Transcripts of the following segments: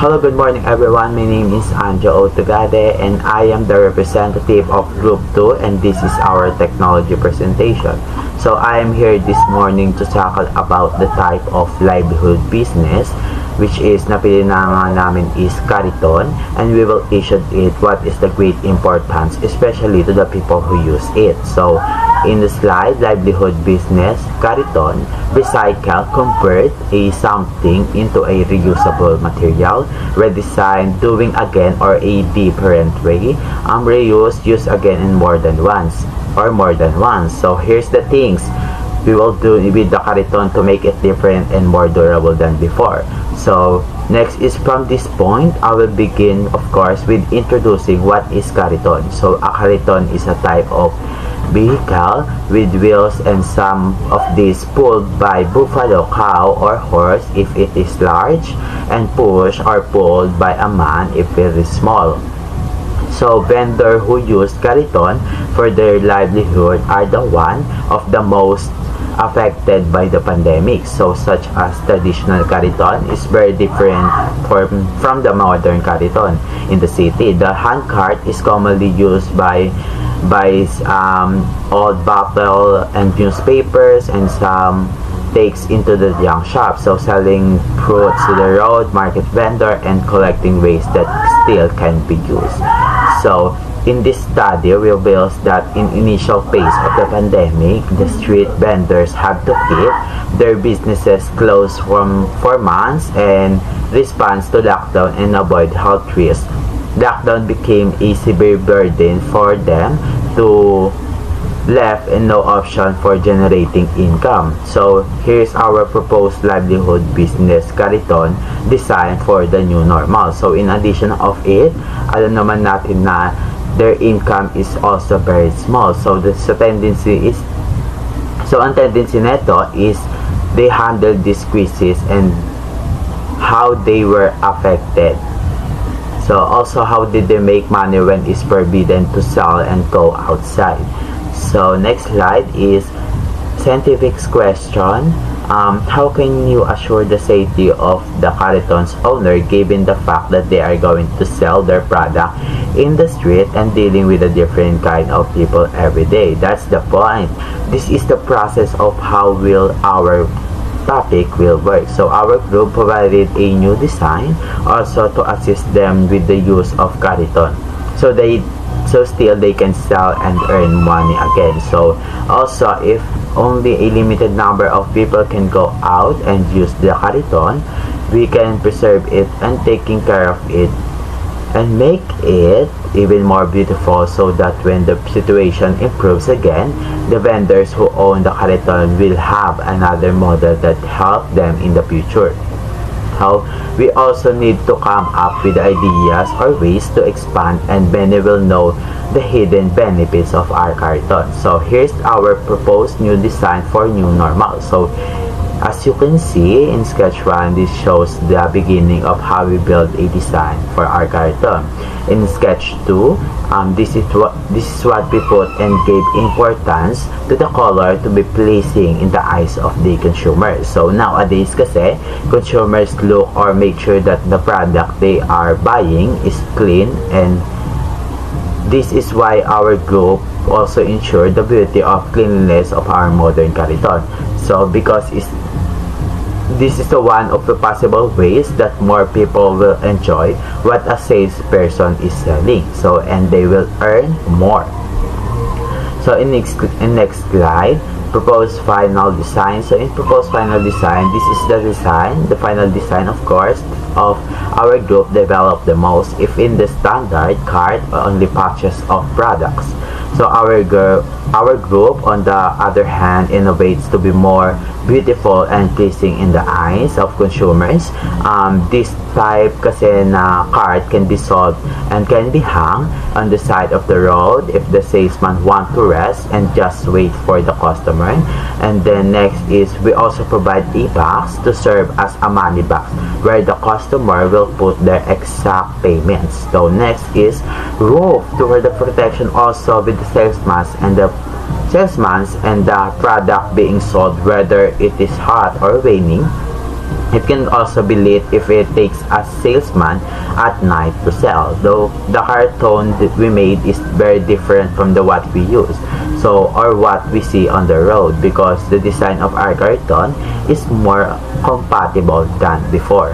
Hello, good morning everyone. My name is Anjo Otugade and I am the representative of Group 2 and this is our technology presentation. So I am here this morning to tackle about the type of livelihood business which is napili na nga namin is Cariton, and we will issue it what is the great importance especially to the people who use it. So in the slide, livelihood business, Cariton, recycle, convert a something into a reusable material, redesign, doing again or a different way, reuse, use again and more than once. So here's the things we will do with the Cariton to make it different and more durable than before. So next is from this point, I will begin of course with introducing what is Cariton. So a Cariton is a type of vehicle with wheels and some of these pulled by buffalo, cow or horse if it is large, and pushed or pulled by a man if it is small. So vendors who use Cariton for their livelihood are the one of the most affected by the pandemic. So such as traditional Cariton is very different from the modern Cariton in the city. The hand cart is commonly used by old bottle and newspapers, and some takes into the junk shop, so selling fruits to the road market vendor and collecting waste that still can be used. So in this study reveals that in initial phase of the pandemic, the street vendors had to keep their businesses closed for months and response to lockdown and avoid health risks. Lockdown became a severe burden for them to left and no option for generating income. So here's our proposed livelihood business Cariton designed for the new normal. So in addition of it, alam naman natin na their income is also very small. So the tendency neto is they handle this crisis and how they were affected. So also how did they make money when it's forbidden to sell and go outside. So next slide is scientific question. How can you assure the safety of the Cariton's owner given the fact that they are going to sell their product in the street and dealing with a different kind of people every day? That's the point. This is the process of how will our topic will work. So our group provided a new design also to assist them with the use of Cariton. So still they can sell and earn money again. So also if only a limited number of people can go out and use the Cariton, we can preserve it and taking care of it and make it even more beautiful, so that when the situation improves again, the vendors who own the Cariton will have another model that help them in the future. How we also need to come up with ideas or ways to expand, and many will know the hidden benefits of our Cariton. So here's our proposed new design for new normal. So as you can see in sketch 1, this shows the beginning of how we build a design for our Cariton. In sketch 2, this is what we put and gave importance to the color to be pleasing in the eyes of the consumer. So nowadays kasi consumers look or make sure that the product they are buying is clean, and this is why our group also ensure the beauty of cleanliness of our modern Cariton. So because this is the one of the possible ways that more people will enjoy what a salesperson is selling. So and they will earn more. So in next slide, proposed final design. So in proposed final design, this is the final design of course of our group developed the most. If in the standard cart only patches of products. So our group on the other hand innovates to be more beautiful and pleasing in the eyes of consumers. This type kasi na cart can be sold and can be hung on the side of the road if the salesman want to rest and just wait for the customer. And then next is we also provide e-box to serve as a money box where the customer will put their exact payments. So next is roof to where the protection also with the salesman and the product being sold whether it is hot or raining. It can also be lit if it takes a salesman at night to sell. Though the carton that we made is very different from the what we use. So, or what we see on the road, because the design of our carton is more compatible than before.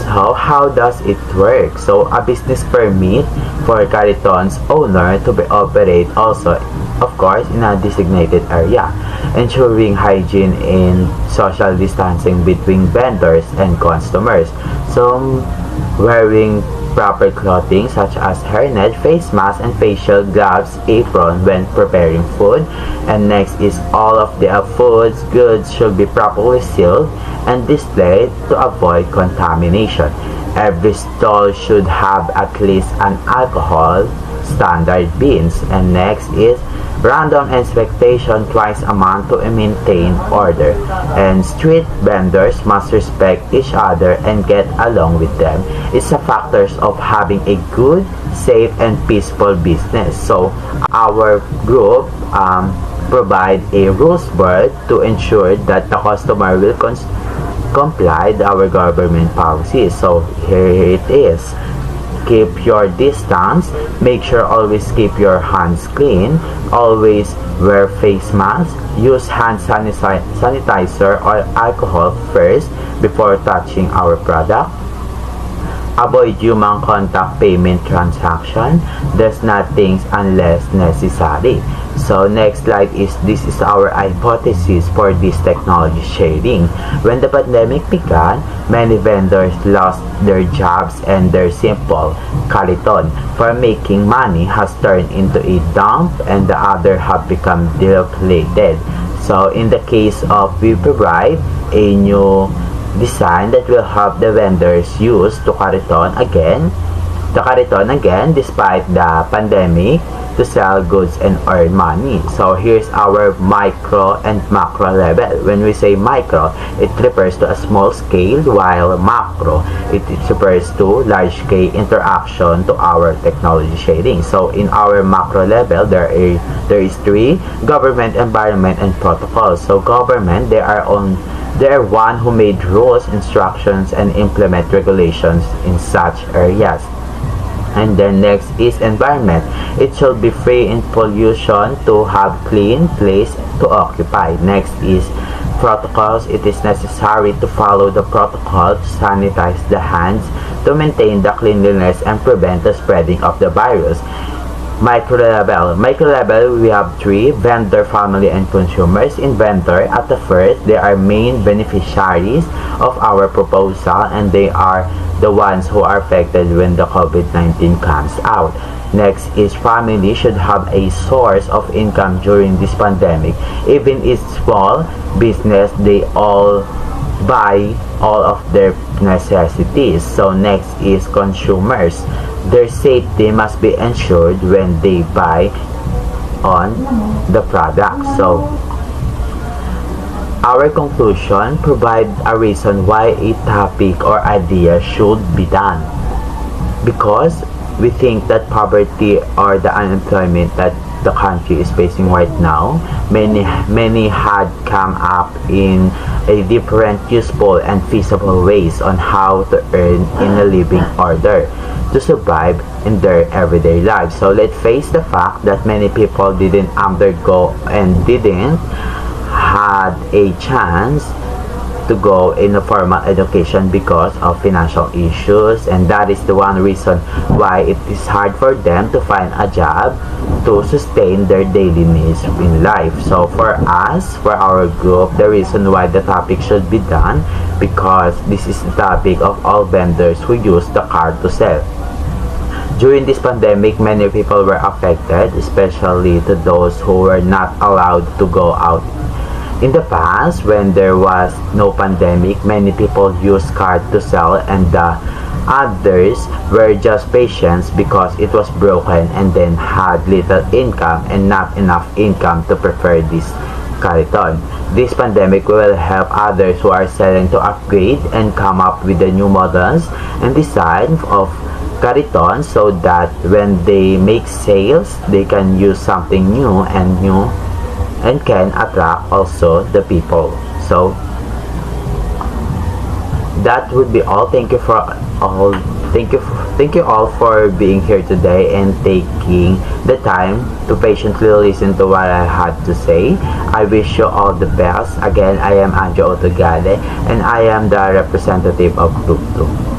So, how does it work? So, a business permit for Cariton's owner to be operate also, of course, in a designated area, ensuring hygiene and social distancing between vendors and customers. So, wearing proper clothing such as hairnet, face mask, and facial gloves, apron when preparing food. And next is all of the foods, goods should be properly sealed and displayed to avoid contamination. Every stall should have at least an alcohol standard bins. And next is random inspection twice a month to maintain order. And street vendors must respect each other and get along with them. It's a factors of having a good, safe, and peaceful business. So our group provide a rules board to ensure that the customer will comply with our government policies. So here it is. Keep your distance, make sure always keep your hands clean, always wear face mask, use hand sanitizer or alcohol first before touching our product. Avoid human contact payment transaction, does not things unless necessary. So next slide is, this is our hypothesis for this technology sharing. When the pandemic began, many vendors lost their jobs and their simple Cariton for making money has turned into a dump and the other have become depleted. So in the case of, we provide a new design that will help the vendors use the Cariton again despite the pandemic to sell goods and earn money. So here's our micro and macro level. When we say micro, it refers to a small scale, while macro, it refers to large scale interaction to our technology sharing. So in our macro level, there is three: government, environment, and protocols. So government, they are one who made rules, instructions, and implement regulations in such areas. And then next is environment. It should be free in pollution, to have clean place to occupy. Next is protocols. It is necessary to follow the protocol to sanitize the hands, to maintain the cleanliness and prevent the spreading of the virus. Micro level, we have three: vendor, family, and consumers. In vendor, at the first, they are main beneficiaries of our proposal, and they are the ones who are affected when the COVID-19 comes out. Next is family, should have a source of income during this pandemic. Even if small business, they all buy all of their necessities. So next is consumers. Their safety must be ensured when they buy on the product. So our conclusion provide a reason why a topic or idea should be done, because we think that poverty or the unemployment that the country is facing right now, many had come up in a different useful and feasible ways on how to earn in a living order to survive in their everyday lives. So let's face the fact that many people didn't undergo and didn't had a chance to go in a formal education because of financial issues, and that is the one reason why it is hard for them to find a job to sustain their daily needs in life. So for us, for our group, the reason why the topic should be done, because this is the topic of all vendors who use the card to sell. During this pandemic, many people were affected, especially to those who were not allowed to go out. In the past, when there was no pandemic, many people used card to sell, and the others were just patients because it was broken and then had little income and not enough income to prepare this Cariton. This pandemic will help others who are selling to upgrade and come up with the new models and design of Cariton, so that when they make sales, they can use something new and can attract also the people. So that would be all. Thank you for all. Thank you all for being here today and taking the time to patiently listen to what I had to say. I wish you all the best. Again, I am Anjo Otogade and I am the representative of Tuk Tuk.